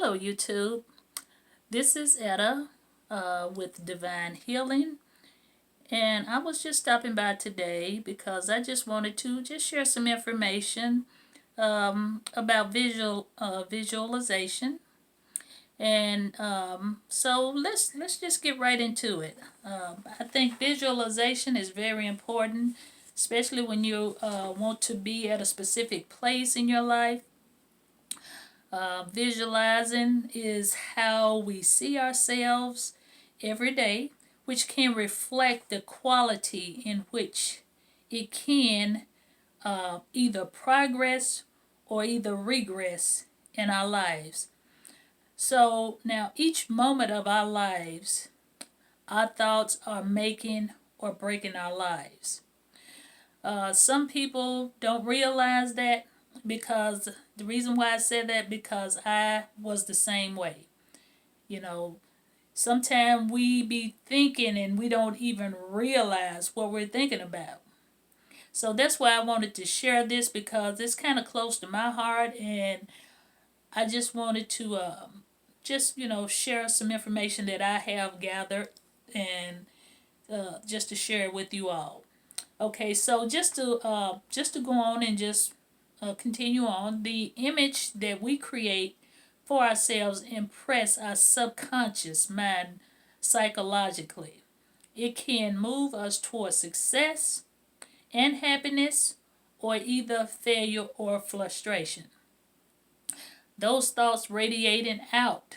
Hello, YouTube. This is Etta with Divine Healing, and I was just stopping by today because I just wanted to just share some information about visualization, and so let's just get right into it. I think visualization is very important, especially when you want to be at a specific place in your life. Visualizing is how we see ourselves every day, which can reflect the quality in which it can either progress or either regress in our lives. So now, each moment of our lives, our thoughts are making or breaking our lives. Some people don't realize that, because the reason why I said that, because I was the same way. You know, sometimes we be thinking and we don't even realize what we're thinking about. So that's why I wanted to share this, because it's kind of close to my heart, and I just wanted to share some information that I have gathered, and just to share it with you all. Okay, so just to go on and just continue on, the image that we create for ourselves impress our subconscious mind psychologically. It can move us towards success and happiness, or either failure or frustration. Those thoughts radiating out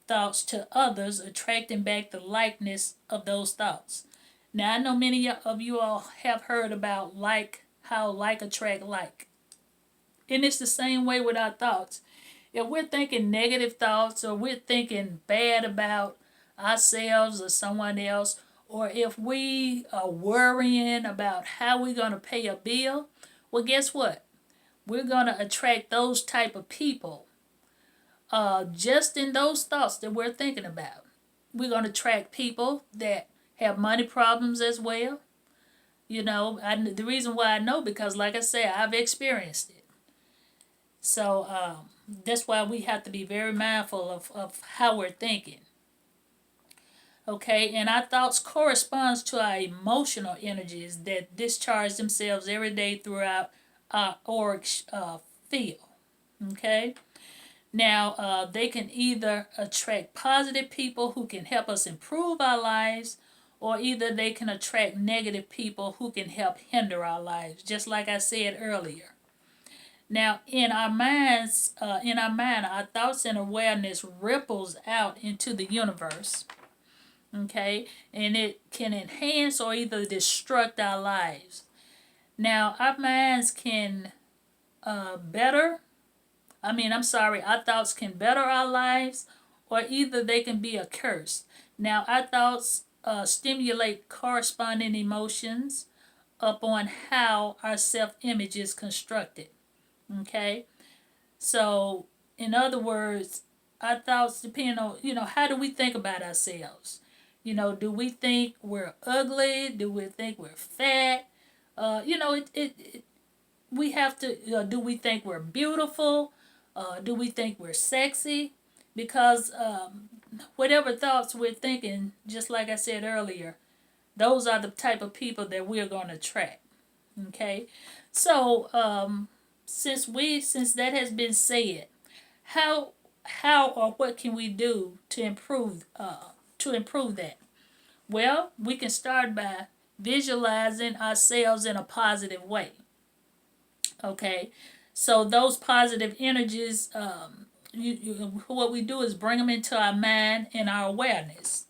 thoughts to others, attracting back the likeness of those thoughts. Now, I know many of you all have heard about how like attract like. And it's the same way with our thoughts. If we're thinking negative thoughts, or we're thinking bad about ourselves or someone else, or if we are worrying about how we're going to pay a bill, well, guess what? We're going to attract those type of people just in those thoughts that we're thinking about. We're going to attract people that have money problems as well. The reason why I know, because like I said, I've experienced it. So that's why we have to be very mindful of how we're thinking. Okay, and our thoughts corresponds to our emotional energies that discharge themselves every day throughout our auric field. Okay, now they can either attract positive people who can help us improve our lives, or either they can attract negative people who can help hinder our lives, just like I said earlier. Now, in our mind, our thoughts and awareness ripples out into the universe. Okay, and it can enhance or either destruct our lives. Now, our minds can better. Our thoughts can better our lives, or either they can be a curse. Now, our thoughts stimulate corresponding emotions upon how our self-image is constructed. Okay, so in other words, our thoughts depend on, how do we think about ourselves? Do we think we're ugly? Do we think we're fat? We have to, do we think we're beautiful? Do we think we're sexy? Because whatever thoughts we're thinking, just like I said earlier, those are the type of people that we're going to attract. Okay, so since that has been said, how or what can we do to improve that? Well, we can start by visualizing ourselves in a positive way. Okay, so those positive energies, what we do is bring them into our mind and our awareness,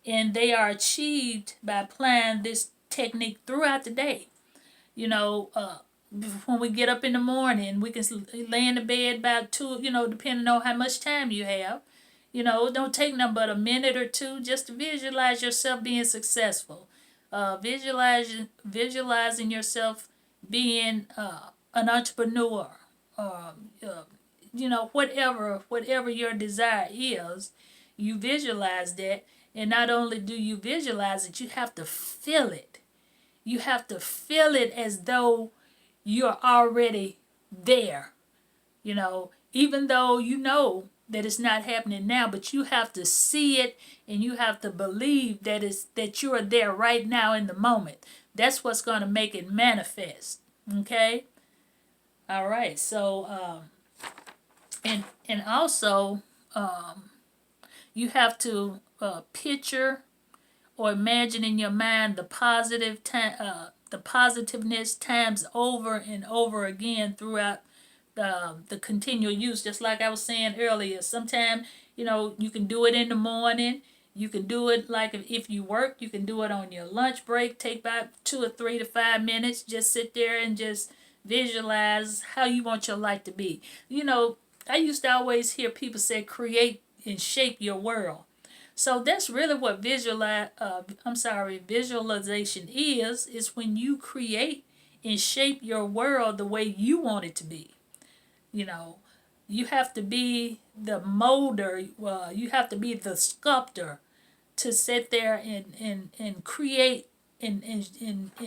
and they are achieved by applying this technique throughout the day. You know, when we get up in the morning, we can lay in the bed about two, depending on how much time you have. It don't take nothing but a minute or two just to visualize yourself being successful. Visualizing yourself being an entrepreneur. Whatever your desire is, you visualize that, and not only do you visualize it, you have to feel it. You have to feel it as though you're already there. even though you know that it's not happening now, but you have to see it and you have to believe that you are there right now in the moment. That's what's going to make it manifest. Okay. All right. So and also you have to picture or imagine in your mind the positiveness times over and over again throughout the continual use. Just like I was saying earlier, sometimes you can do it in the morning. You can do it like if you work, you can do it on your lunch break. Take about 2 or 3 to 5 minutes. Just sit there and just visualize how you want your life to be. I used to always hear people say, create and shape your world. So that's really what visualization is. Is when you create and shape your world the way you want it to be. You know, you have to be the molder. You have to be the sculptor to sit there and create and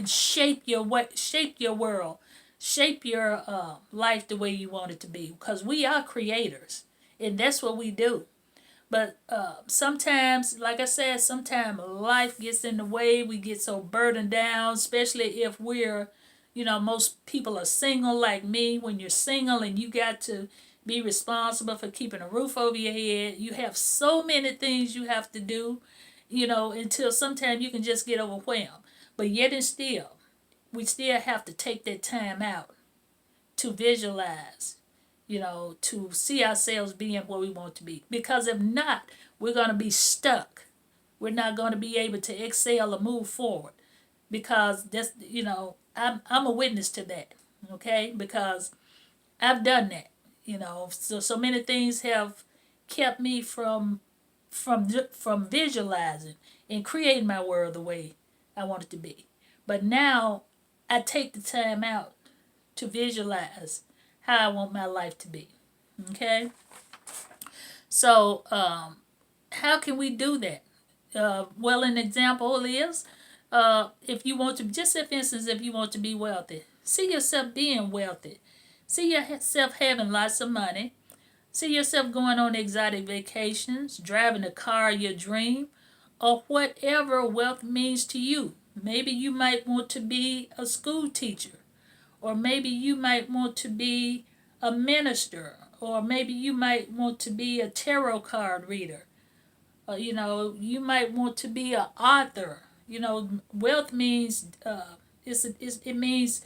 shape your world, shape your life the way you want it to be. Because we are creators, and that's what we do. But sometimes, like I said, sometimes life gets in the way. We get so burdened down, especially if most people are single like me. When you're single and you got to be responsible for keeping a roof over your head, you have so many things you have to do, until sometimes you can just get overwhelmed. But yet and still, we still have to take that time out to visualize, to see ourselves being where we want to be. Because if not, we're going to be stuck. We're not going to be able to excel or move forward. Because I'm a witness to that. Okay? Because I've done that. So many things have kept me from visualizing and creating my world the way I want it to be. But now I take the time out to visualize how I want my life to be. Okay? So, how can we do that? Well, an example is if you want to, just for instance, if you want to be wealthy, see yourself being wealthy. See yourself having lots of money. See yourself going on exotic vacations, driving a car of your dream, or whatever wealth means to you. Maybe you might want to be a school teacher, or maybe you might want to be a minister, or maybe you might want to be a tarot card reader. You might want to be an author. Wealth means it means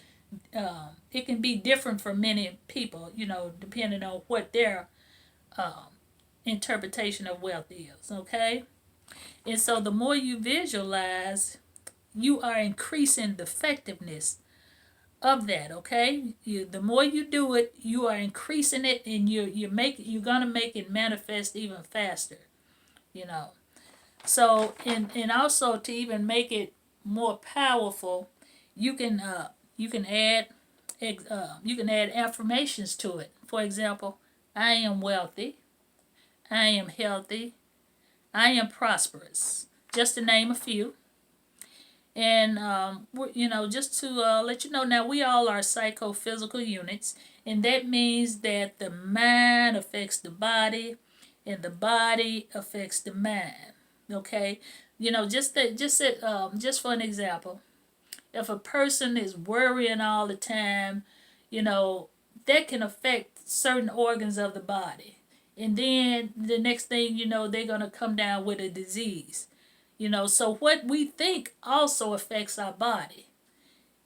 it can be different for many people. Depending on what their interpretation of wealth is. Okay, and so the more you visualize, you are increasing the effectiveness of that. Okay, the more you do it, you are increasing it, and you're gonna make it manifest even faster. You know. So and also to even make it more powerful, you can add you can add affirmations to it. For example, I am wealthy. I am healthy. I am prosperous. Just to name a few. And just to let you know, now we all are psychophysical units, and that means that the mind affects the body, and the body affects the mind. Okay, just for an example, if a person is worrying all the time, that can affect certain organs of the body, and then the next thing you know, they're gonna come down with a disease. So what we think also affects our body,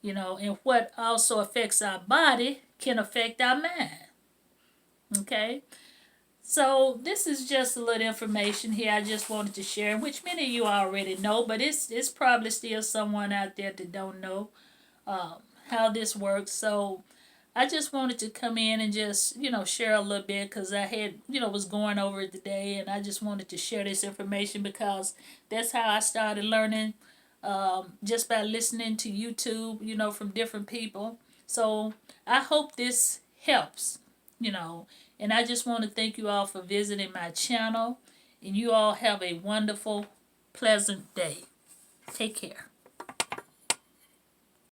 and what also affects our body can affect our mind. Okay? So this is just a little information here I just wanted to share, which many of you already know, but it's probably still someone out there that don't know how this works. So I just wanted to come in and just, share a little bit because I had, was going over it today, and I just wanted to share this information because that's how I started learning just by listening to YouTube, from different people. So I hope this helps, and I just want to thank you all for visiting my channel, and you all have a wonderful, pleasant day. Take care.